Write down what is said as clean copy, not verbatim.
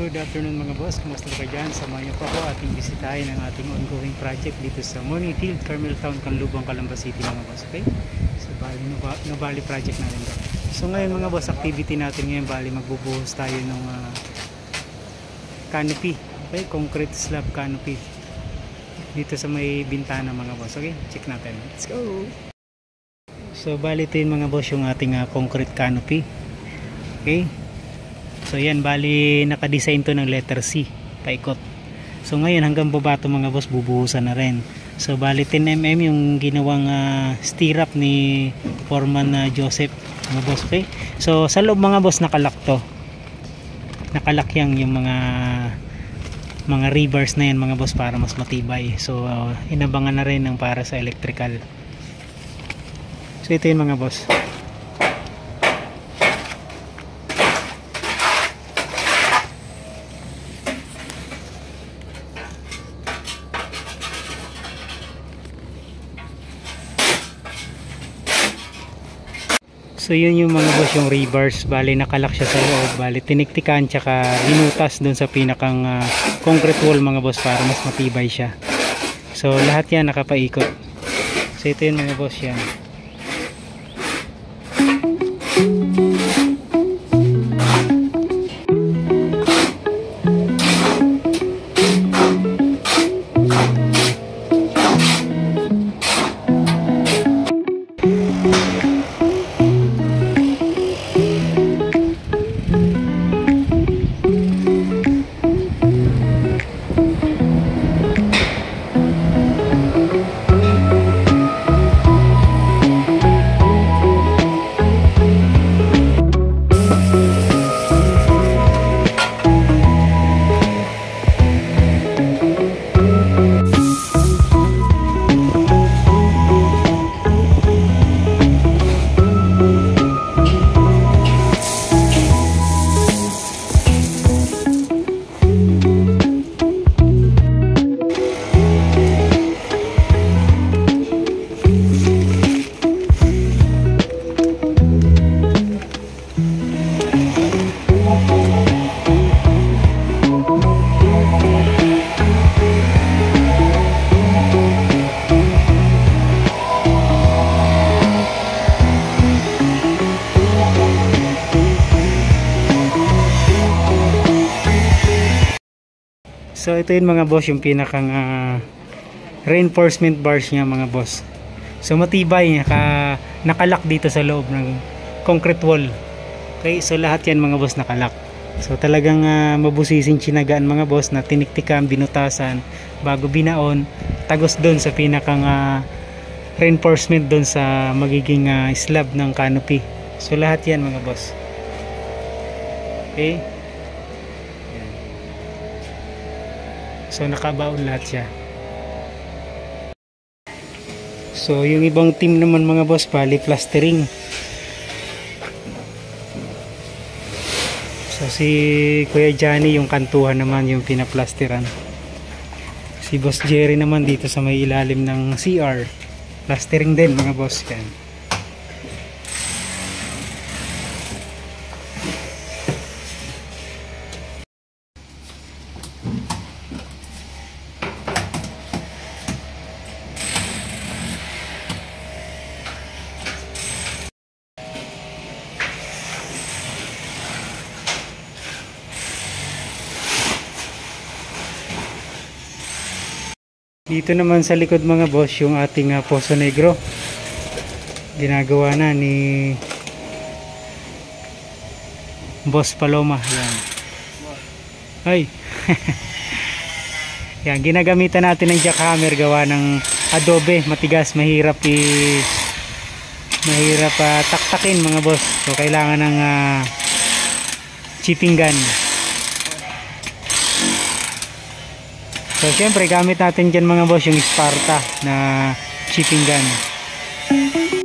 Good afternoon mga boss, kumusta ka dyan? Samahan niyo po ako ating bisitahin ang ating ongoing project dito sa Morning Field, Carmel Town, Canlubang, Calamba City mga boss. Okay? So bali, Nubali project natin to. So ngayon mga boss, activity natin ngayon bali magbubuhos tayo ng canopy. Okay? Concrete slab canopy dito sa may bintana mga boss. Okay? Check natin. Let's go! So bali ito yun mga boss yung ating concrete canopy. Okay? So yan, bali naka-design to ng letter C, paikot. So ngayon hanggang baba to mga boss, bubuhusan na rin. So bali 10mm yung ginawang stirrup ni Foreman Joseph mga boss. Okay? So sa loob mga boss nakalak to. Nakalak yung mga rebars na yan mga boss para mas matibay. So inabangan na rin ng para sa electrical. So ito yun mga boss. So yun yung mga boss yung rebars, bali nakalak siya sa loob, bali tiniktikan tsaka binutas dun sa pinakang concrete wall mga boss para mas matibay siya. So lahat yan nakapaikot. So ito yun mga boss yan. So ito yun mga boss yung pinakang reinforcement bars niya mga boss. So matibay, nakalak dito sa loob ng concrete wall. Okay, so lahat yan mga boss nakalak. So talagang mabusising tsinagaan mga boss na tiniktikan, binutasan, bago binaon, tagos doon sa pinakang reinforcement doon sa magiging slab ng canopy. So lahat yan mga boss. Okay. So nakabaon lahat siya. So yung ibang team naman mga boss, bali plastering. So si Kuya Johnny yung kantuhan naman yung pinaplasteran. Si Boss Jerry naman dito sa may ilalim ng CR, plastering din mga boss yan. Dito naman sa likod mga boss yung ating Poso Negro. Ginagawa na ni Boss Paloma. Yan. Ay. Yan, ginagamitan natin ng jackhammer gawa ng adobe, matigas, mahirap taktakin mga boss. So kailangan ng chipping gun. So syempre gamit natin dyan mga boss yung Sparta na chipping gun.